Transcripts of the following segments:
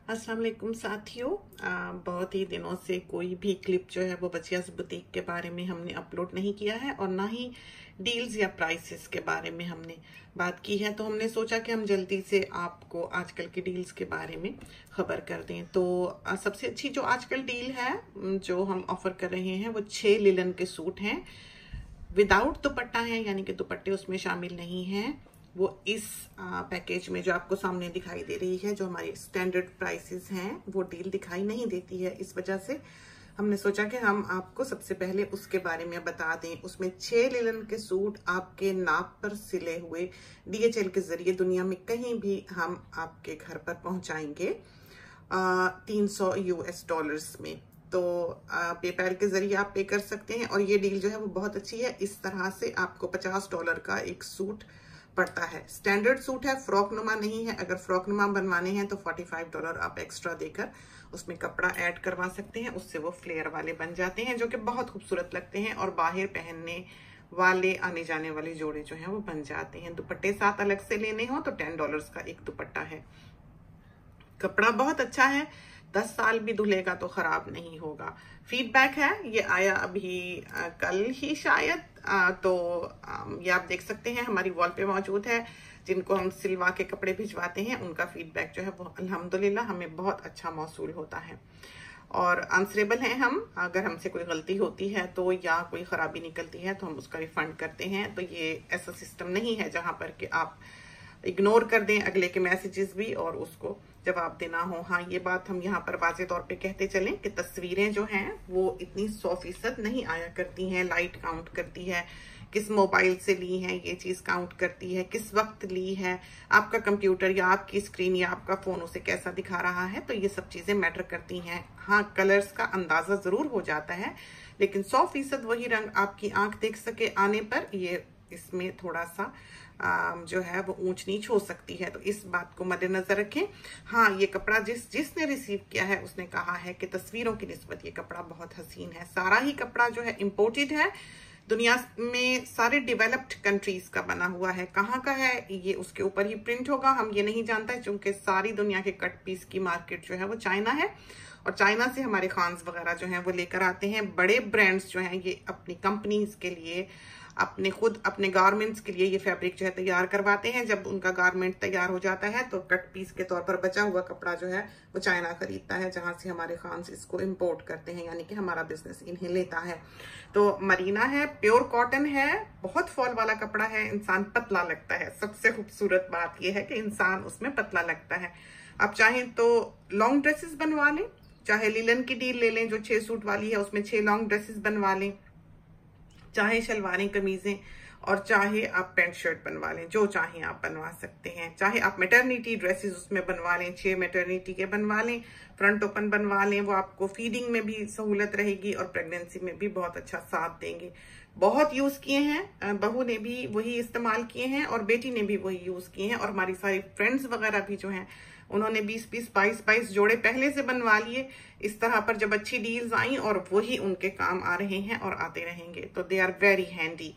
अस्सलाम वालेकुम साथियों। बहुत ही दिनों से कोई भी क्लिप जो है वो बचियास बुटीक के बारे में हमने अपलोड नहीं किया है और ना ही डील्स या प्राइसेस के बारे में हमने बात की है। तो हमने सोचा कि हम जल्दी से आपको आजकल की डील्स के बारे में खबर कर दें। तो सबसे अच्छी जो आजकल डील है जो हम ऑफर कर रहे हैं वो 6 लिलन के सूट हैं, विदाउट दुपट्टा है, यानी कि दुपट्टे उसमें शामिल नहीं है। वो इस पैकेज में जो आपको सामने दिखाई दे रही है, जो हमारी स्टैंडर्ड प्राइसेस हैं, वो डील दिखाई नहीं देती है। इस वजह से हमने सोचा कि हम आपको सबसे पहले उसके बारे में बता दें। उसमें 6 लिलन के सूट आपके नाप पर सिले हुए DHL के जरिए दुनिया में कहीं भी हम आपके घर पर पहुंचाएंगे $300 US में। तो पेपैल के जरिए आप पे कर सकते हैं और ये डील जो है वो बहुत अच्छी है। इस तरह से आपको $50 का एक सूट पड़ता है। स्टैंडर्ड सूट है, फ्रॉक नुमा नहीं है। अगर फ्रॉक नुमा बनवाने हैं तो $45 आप एक्स्ट्रा देकर उसमें कपड़ा ऐड करवा सकते हैं। उससे वो फ्लेयर वाले बन जाते हैं जो कि बहुत खूबसूरत लगते हैं और बाहर पहनने वाले आने जाने वाले जोड़े जो हैं वो बन जाते हैं। दुपट्टे साथ अलग से लेने हो तो $10 का एक दुपट्टा है। कपड़ा बहुत अच्छा है, 10 साल भी धुलेगा तो खराब नहीं होगा। फीडबैक है, ये आया अभी कल ही शायद। तो ये आप देख सकते हैं, हमारी वॉल पे मौजूद है। जिनको हम सिलवा के कपड़े भिजवाते हैं उनका फीडबैक जो है वो अल्हम्दुलिल्लाह हमें बहुत अच्छा मौसूल होता है और आंसरेबल हैं हम। अगर हमसे कोई गलती होती है तो या कोई खराबी निकलती है तो हम उसका रिफंड करते हैं। तो ये ऐसा सिस्टम नहीं है जहां पर कि आप इग्नोर कर दें अगले के मैसेजेस भी और उसको जवाब देना हो। हाँ, ये बात हम यहाँ पर वाज़े तौर पे कहते चलें कि तस्वीरें जो हैं वो इतनी 100% नहीं आया करती हैं। लाइट काउंट करती है, किस मोबाइल से ली है ये चीज काउंट करती है, किस वक्त ली है, आपका कंप्यूटर या आपकी स्क्रीन या आपका फोन उसे कैसा दिखा रहा है। तो ये सब चीजें मैटर करती हैं। हाँ, कलर्स का अंदाजा जरूर हो जाता है, लेकिन 100% वही रंग आपकी आंख देख सके आने पर ये इसमें थोड़ा सा जो है वो ऊंच नीच हो सकती है। तो इस बात को मद्देनजर रखें। हाँ, ये कपड़ा जिसने रिसीव किया है उसने कहा है कि तस्वीरों की निस्बत ये कपड़ा बहुत हसीन है। सारा ही कपड़ा जो है इम्पोर्टेड है, दुनिया में सारे डेवलप्ड कंट्रीज का बना हुआ है। कहाँ का है ये उसके ऊपर ही प्रिंट होगा, हम ये नहीं जानते, क्योंकि सारी दुनिया के कट पीस की मार्केट जो है वो चाइना है और चाइना से हमारे खान्स वगैरह जो हैं वो लेकर आते हैं। बड़े ब्रांड्स जो हैं ये अपनी कंपनीज के लिए, अपने गारमेंट्स के लिए ये फैब्रिक जो है तैयार करवाते हैं। जब उनका गारमेंट तैयार हो जाता है तो कट पीस के तौर पर बचा हुआ कपड़ा जो है वो चाइना खरीदता है, जहां से हमारे खान्स इसको इंपोर्ट करते हैं, यानी कि हमारा बिजनेस इन्हें लेता है। तो मरीना है, प्योर कॉटन है, बहुत फॉल वाला कपड़ा है, इंसान पतला लगता है। सबसे खूबसूरत बात यह है कि इंसान उसमें पतला लगता है। आप चाहें तो लॉन्ग ड्रेसेस बनवा लें, चाहे लिलन की डील ले लें जो 6 सूट वाली है, उसमें 6 लॉन्ग ड्रेसेस बनवा लें, चाहे शलवारें कमीजें और चाहे आप पैंट शर्ट बनवा लें, जो चाहे आप बनवा सकते हैं। चाहे आप मैटरनिटी ड्रेसेस उसमें बनवा लें, 6 मैटरनिटी के बनवा लें, फ्रंट ओपन बनवा लें, वो आपको फीडिंग में भी सहूलत रहेगी और प्रेगनेंसी में भी बहुत अच्छा साथ देंगे। बहुत यूज किए हैं, बहू ने भी वही इस्तेमाल किए हैं और बेटी ने भी वही यूज किए हैं और हमारी सारी फ्रेंड्स वगैरह भी जो हैं उन्होंने 20-20, 22-22 जोड़े पहले से बनवा लिए। इस तरह पर जब अच्छी डील्स आई और वही उनके काम आ रहे हैं और आते रहेंगे। तो दे आर वेरी हैंडी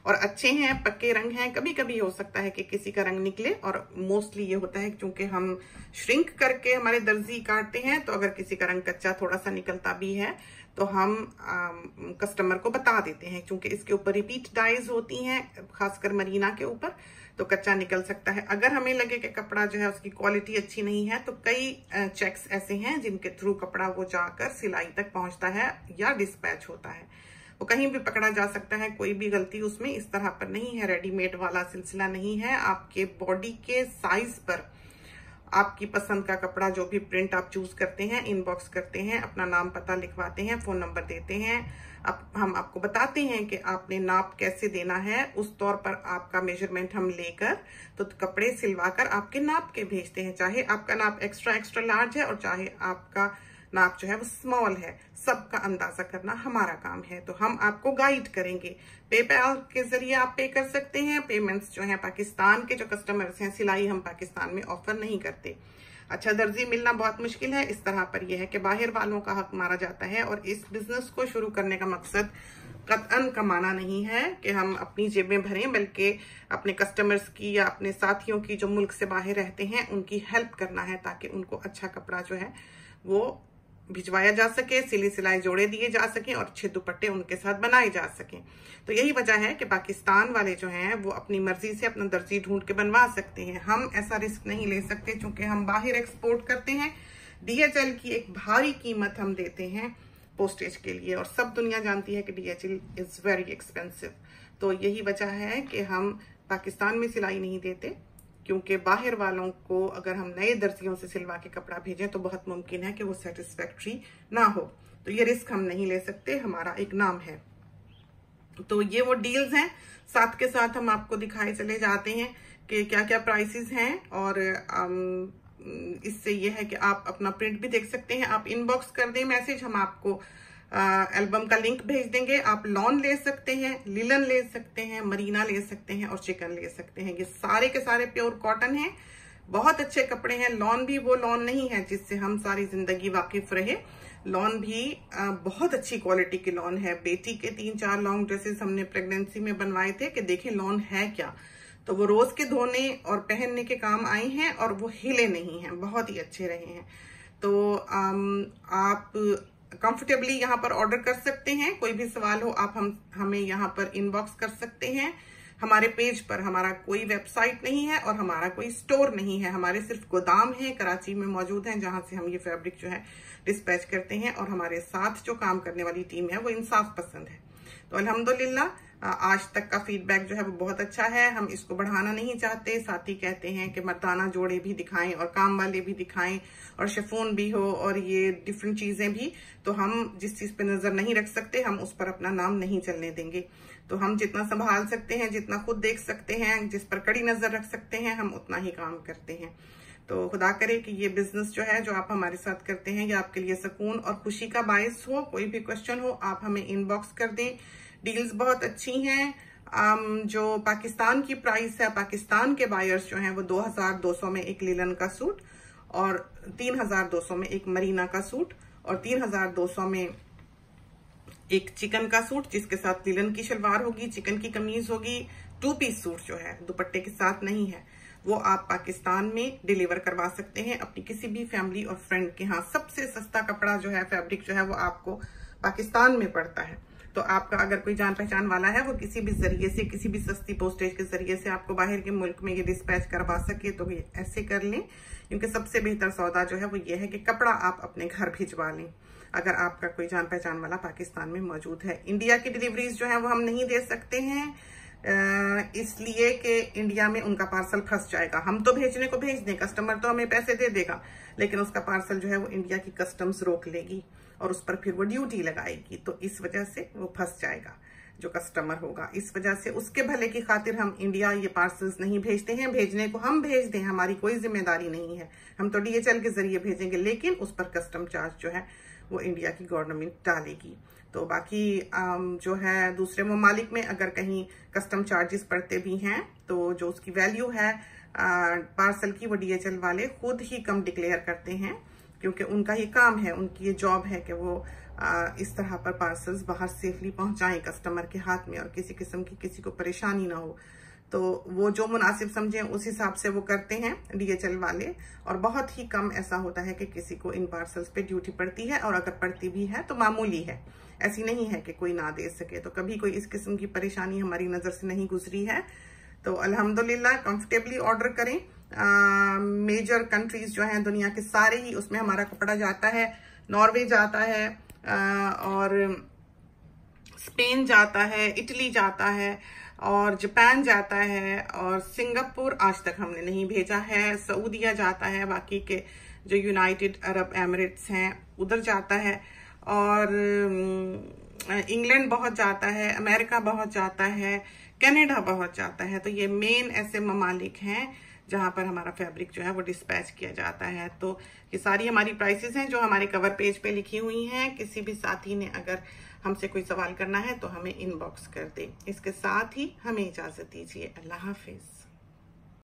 और अच्छे हैं, पक्के रंग हैं। कभी कभी हो सकता है कि किसी का रंग निकले और मोस्टली ये होता है क्योंकि हम श्रिंक करके हमारे दर्जी काटते हैं, तो अगर किसी का रंग कच्चा थोड़ा सा निकलता भी है तो हम कस्टमर को बता देते हैं, क्योंकि इसके ऊपर रिपीट डाइज होती हैं, खासकर मरीना के ऊपर, तो कच्चा निकल सकता है। अगर हमें लगे कि कपड़ा जो है उसकी क्वालिटी अच्छी नहीं है तो कई चेक्स ऐसे हैं जिनके थ्रू कपड़ा वो जाकर सिलाई तक पहुंचता है या डिस्पैच होता है, वो कहीं भी पकड़ा जा सकता है, कोई भी गलती उसमें इस तरह पर नहीं है। रेडीमेड वाला सिलसिला नहीं है। आपके बॉडी के साइज पर आपकी पसंद का कपड़ा, जो भी प्रिंट आप चूज करते हैं, इनबॉक्स करते हैं, अपना नाम पता लिखवाते हैं, फोन नंबर देते हैं, हम आपको बताते हैं कि आपने नाप कैसे देना है। उस तौर पर आपका मेजरमेंट हम लेकर तो कपड़े सिलवाकर आपके नाप के भेजते हैं। चाहे आपका नाप एक्स्ट्रा लार्ज है और चाहे आपका नाप जो है वो स्मॉल है, सबका अंदाजा करना हमारा काम है। तो हम आपको गाइड करेंगे। पेपैल के जरिए आप पे कर सकते हैं। पेमेंट्स जो हैं पाकिस्तान के जो कस्टमर्स हैं, सिलाई हम पाकिस्तान में ऑफर नहीं करते। अच्छा दर्जी मिलना बहुत मुश्किल है। इस तरह पर यह है कि बाहर वालों का हक मारा जाता है, और इस बिजनेस को शुरू करने का मकसद कतअन कमाना नहीं है कि हम अपनी जेबें भरें, बल्कि अपने कस्टमर्स की या अपने साथियों की जो मुल्क से बाहर रहते हैं उनकी हेल्प करना है, ताकि उनको अच्छा कपड़ा जो है वो भिजवाया जा सके, सिली सिलाई जोड़े दिए जा सके और अच्छे दुपट्टे उनके साथ बनाए जा सके। तो यही वजह है कि पाकिस्तान वाले जो हैं वो अपनी मर्जी से अपना दर्जी ढूंढ के बनवा सकते हैं। हम ऐसा रिस्क नहीं ले सकते, क्योंकि हम बाहर एक्सपोर्ट करते हैं। DHL की एक भारी कीमत हम देते हैं पोस्टेज के लिए, और सब दुनिया जानती है कि DHL इज वेरी एक्सपेंसिव। तो यही वजह है कि हम पाकिस्तान में सिलाई नहीं देते, क्योंकि बाहर वालों को अगर हम नए दर्जियों से सिलवा के कपड़ा भेजें तो बहुत मुमकिन है कि वो सेटिस्फैक्ट्री ना हो। तो ये रिस्क हम नहीं ले सकते, हमारा एक नाम है। तो ये वो डील्स हैं, साथ के साथ हम आपको दिखाए चले जाते हैं कि क्या क्या प्राइसेस हैं, और इससे ये है कि आप अपना प्रिंट भी देख सकते हैं। आप इनबॉक्स कर दें मैसेज, हम आपको एल्बम का लिंक भेज देंगे। आप लॉन ले सकते हैं, लिलन ले सकते हैं, मरीना ले सकते हैं और चिकन ले सकते हैं। ये सारे के सारे प्योर कॉटन हैं, बहुत अच्छे कपड़े हैं। लॉन भी वो लॉन नहीं है जिससे हम सारी जिंदगी वाकिफ रहे। लॉन भी बहुत अच्छी क्वालिटी की लॉन है। बेटी के 3-4 लॉन्ग ड्रेसेस हमने प्रेगनेंसी में बनवाए थे कि देखें लॉन है क्या, तो वो रोज के धोने और पहनने के काम आए हैं और वो हिले नहीं हैं, बहुत ही अच्छे रहे हैं। तो आप कंफर्टेबली यहाँ पर ऑर्डर कर सकते हैं। कोई भी सवाल हो आप हमें यहाँ पर इनबॉक्स कर सकते हैं। हमारे पेज पर हमारा कोई वेबसाइट नहीं है और हमारा कोई स्टोर नहीं है, हमारे सिर्फ गोदाम है कराची में मौजूद हैं, जहां से हम ये फैब्रिक जो है डिस्पैच करते हैं। और हमारे साथ जो काम करने वाली टीम है वो इंसाफ पसंद है। तो अल्हम्दुलिल्लाह आज तक का फीडबैक जो है वो बहुत अच्छा है। हम इसको बढ़ाना नहीं चाहते। साथी कहते हैं कि मर्दाना जोड़े भी दिखाएं और काम वाले भी दिखाएं और शिफॉन भी हो और ये डिफरेंट चीजें भी। तो हम जिस चीज पे नजर नहीं रख सकते हम उस पर अपना नाम नहीं चलने देंगे। तो हम जितना संभाल सकते हैं, जितना खुद देख सकते हैं, जिस पर कड़ी नजर रख सकते हैं, हम उतना ही काम करते हैं। तो खुदा करे कि ये बिजनेस जो है जो आप हमारे साथ करते हैं ये आपके लिए सुकून और खुशी का बायस हो। कोई भी क्वेश्चन हो आप हमें इनबॉक्स कर दें। डील्स बहुत अच्छी हैं। जो पाकिस्तान की प्राइस है, पाकिस्तान के बायर्स जो हैं वो 2200 में एक लिलन का सूट और 3200 में एक मरीना का सूट और 3200 में एक चिकन का सूट जिसके साथ लिलन की शलवार होगी, चिकन की कमीज होगी। 2 पीस सूट जो है दुपट्टे के साथ नहीं है, वो आप पाकिस्तान में डिलीवर करवा सकते हैं अपनी किसी भी फैमिली और फ्रेंड के यहाँ। सबसे सस्ता कपड़ा जो है, फैब्रिक जो है वो आपको पाकिस्तान में पड़ता है। तो आपका अगर कोई जान पहचान वाला है वो किसी भी जरिए से, किसी भी सस्ती पोस्टेज के जरिए से आपको बाहर के मुल्क में ये डिस्पैच करवा सके तो ये ऐसे कर लें, क्योंकि सबसे बेहतर सौदा जो है वो ये है कि कपड़ा आप अपने घर भिजवा लें अगर आपका कोई जान पहचान वाला पाकिस्तान में मौजूद है। इंडिया की डिलीवरीज जो है वो हम नहीं दे सकते हैं, इसलिए कि इंडिया में उनका पार्सल फंस जाएगा। हम तो भेजने को भेज दें, कस्टमर तो हमें पैसे दे देगा, लेकिन उसका पार्सल जो है वो इंडिया की कस्टम्स रोक लेगी और उस पर फिर वो ड्यूटी लगाएगी। तो इस वजह से वो फंस जाएगा जो कस्टमर होगा। इस वजह से उसके भले की खातिर हम इंडिया ये पार्सल्स नहीं भेजते हैं। भेजने को हम भेज दें, हमारी कोई जिम्मेदारी नहीं है, हम तो DHL के जरिए भेजेंगे, लेकिन उस पर कस्टम चार्ज जो है वो इंडिया की गवर्नमेंट डालेगी। तो बाकी जो है दूसरे ममालिक में अगर कहीं कस्टम चार्जेस पड़ते भी हैं तो जो उसकी वैल्यू है पार्सल की वो DHL वाले खुद ही कम डिक्लेयर करते हैं, क्योंकि उनका ये काम है, उनकी ये जॉब है कि वो इस तरह पर पार्सल्स बाहर सेफली पहुंचाएं कस्टमर के हाथ में और किसी किस्म की किसी को परेशानी ना हो। तो वो जो मुनासिब समझें उस हिसाब से वो करते हैं DHL वाले। और बहुत ही कम ऐसा होता है कि किसी को इन पार्सल्स पे ड्यूटी पड़ती है, और अगर पड़ती भी है तो मामूली है, ऐसी नहीं है कि कोई ना दे सके। तो कभी कोई इस किस्म की परेशानी हमारी नजर से नहीं गुजरी है। तो अल्हम्दुलिल्लाह कंफर्टेबली ऑर्डर करें। मेजर कंट्रीज जो हैं दुनिया के सारे ही उसमें हमारा कपड़ा जाता है। नॉर्वे जाता है और स्पेन जाता है, इटली जाता है और जापान जाता है और सिंगापुर आज तक हमने नहीं भेजा है। सऊदीया जाता है, बाकी के जो यूनाइटेड अरब एमिरेट्स हैं उधर जाता है, और इंग्लैंड बहुत जाता है, अमेरिका बहुत जाता है, कनाडा बहुत जाता है। तो ये मेन ऐसे ममालिक हैं जहां पर हमारा फैब्रिक जो है वो डिस्पैच किया जाता है। तो ये सारी हमारी प्राइसेस हैं जो हमारे कवर पेज पे लिखी हुई हैं। किसी भी साथी ने अगर हमसे कोई सवाल करना है तो हमें इनबॉक्स कर दे। इसके साथ ही हमें इजाजत दीजिए। अल्लाह हाफिज।